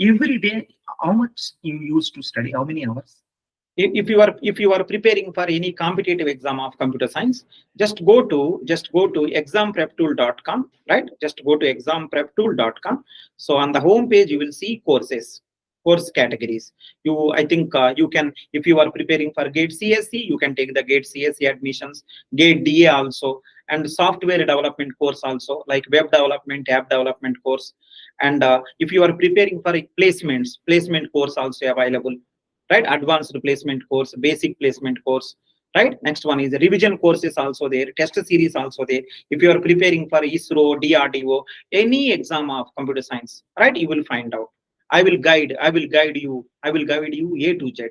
every day, how much you used to study? How many hours? If you are preparing for any competitive exam of computer science, just go to exampreptool.com, right? Just go to exampreptool.com. So on the home page you will see course categories. I think you can, if you are preparing for GATE CSE, you can take the GATE CSE admissions, GATE DA also, and software development course also, like web development, app development course. And if you are preparing for placement course also available, right? Advanced placement course, basic placement course, right? Next one is the revision courses also there, test series also there. If you are preparing for ISRO, DRDO, any exam of computer science, right, you will find out. I will guide you A to Z,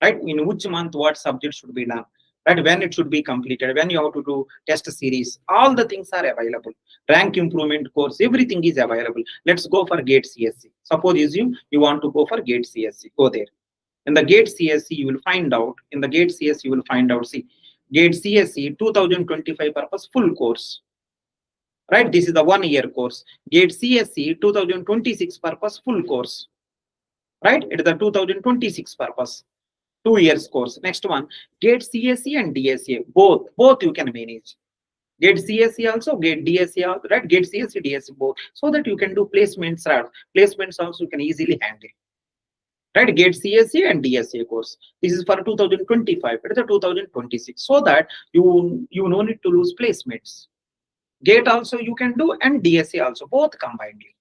right? In which month what subject should be done, right? When it should be completed, when you have to do test series, all the things are available. Rank improvement course, everything is available. Let's go for GATE CSE. Suppose you want to go for GATE CSE, go there. In the GATE CSE, you will find out. In the GATE CSE, you will find out. See, GATE CSE 2025 purpose full course, right? This is the 1 year course. GATE CSE 2026 purpose full course, right? It is the 2026 purpose 2 years course. Next one, GATE CSE and DSA, both you can manage. GATE CSE also, GATE DSA also, right? GATE CSE, DSA both, so that you can do placements. Right? Placements also you can easily handle. Right, GATE CSE and DSA course. This is for 2025. It is the 2026. So that you no need to lose placements. GATE also you can do, and DSA also, both combinedly.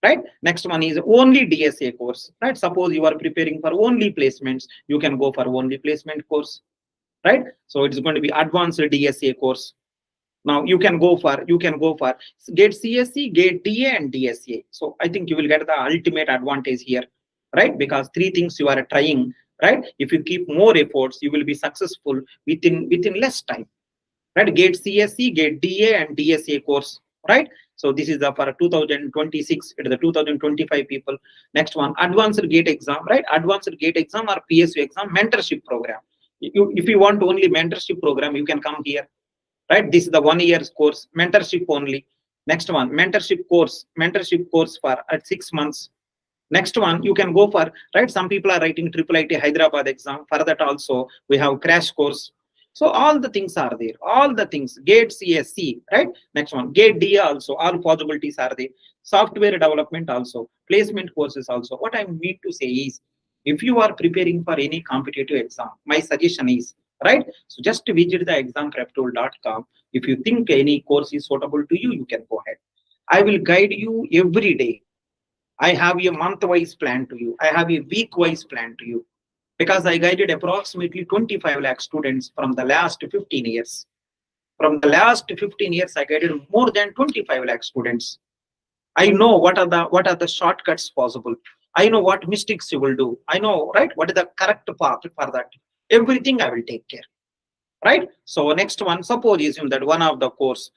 Right. Next one is only DSA course. Right. Suppose you are preparing for only placements, you can go for only placement course. Right. So it's going to be advanced DSA course. Now you can go for GATE CSE, GATE DA, and DSA. So I think you will get the ultimate advantage here. Right, because 3 things you are trying, right? If you keep more efforts, you will be successful within less time, right? GATE CSE, GATE DA, and DSA course, right? So this is the for 2026. It is the 2025 people. Next one, advanced GATE exam, right? Advanced GATE exam or PSU exam mentorship program. If you want only mentorship program, you can come here, right? This is the 1 year course, mentorship only. Next one, mentorship course for at 6 months. Next one, you can go for, right? Some people are writing IIIT Hyderabad exam. For that also, we have crash course. So all the things are there. All the things. GATE CSE, right? Next one, GATE DA also. All possibilities are there. Software development also. Placement courses also. What I mean to say is, if you are preparing for any competitive exam, my suggestion is, right? So just visit the exampreptool.com. If you think any course is suitable to you, you can go ahead. I will guide you every day. I have a month-wise plan to you. I have a week-wise plan to you, because I guided approximately 25 lakh students from the last 15 years. From the last 15 years, I guided more than 25 lakh students. I know what are the shortcuts possible. I know what mistakes you will do. I know, right, what is the correct path for that. Everything I will take care. Right? So next one, suppose assume that one of the course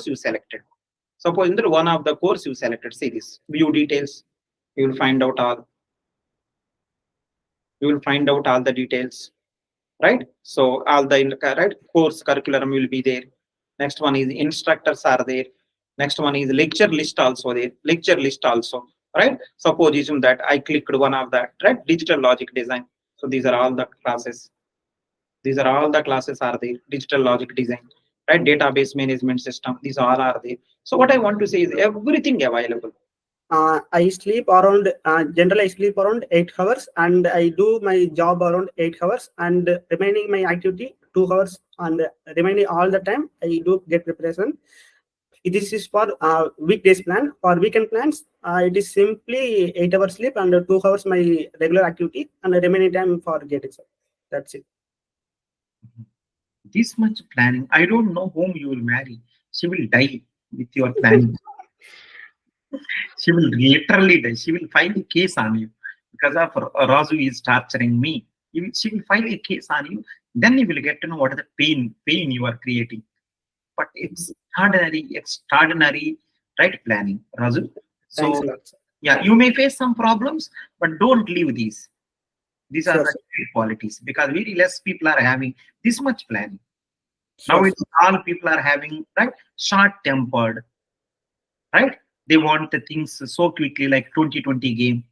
you selected. Suppose in that one of the course you selected, say this, view details, you will find out all the details, right? So all the right course curriculum will be there. Next one is instructors are there. Next one is lecture list also there. Right? Suppose assume that I clicked one of that, right? Digital logic design. So these are all the classes. Are there. Digital logic design. Right, database management system, these all are there. So what I want to say is everything available. I sleep around generally I sleep around 8 hours, and I do my job around 8 hours, and remaining my activity 2 hours, and remaining all the time I do get preparation. This is for weekdays plan. For weekend plans, it is simply 8 hours sleep and 2 hours my regular activity, and the remaining time for GATE exam. That's it. This much planning. I don't know whom you will marry. She will die with your planning. She will literally die. She will file a case on you because of Razu is torturing me. She will file a case on you. Then you will get to know what is the pain you are creating. But it's extraordinary, right? Planning, Razu. So Thanks a lot, sir. Yeah, you may face some problems, but don't leave these. These are Sure, the great qualities, because very less people are having this much planning. Sure, Now it's all people are having, right? Short-tempered, right? They want the things so quickly, like 2020 game.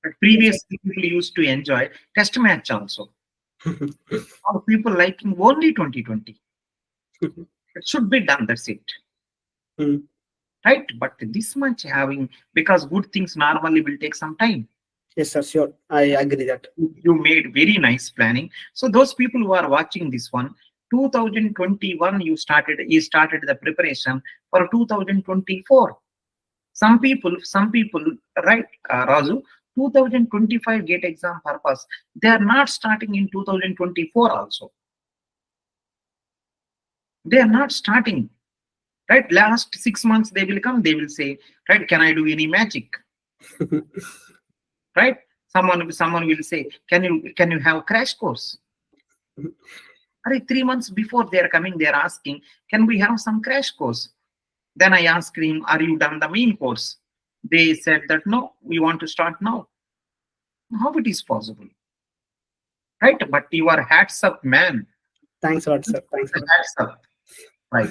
But previously, people used to enjoy test match also. Or people liking only 2020. It should be done, that's it. Right? But this much having, because good things normally will take some time. Yes, sir, sure. I agree that. You made very nice planning. So those people who are watching this one, 2021, you started the preparation for 2024. Some people, right, Raju, 2025 gate exam purpose, they are not starting in 2024 also. They are not starting. Right, last 6 months they will come, they will say, right, can I do any magic? Right, someone will say, can you have crash course? Right, 3 months before they are coming, they are asking, can we have some crash course? Then I asked him, are you done the main course? They said that no, we want to start now. How it is possible? Right, but you are hats up, man. Thanks a lot, sir. Thanks a lot. Hats up. Right.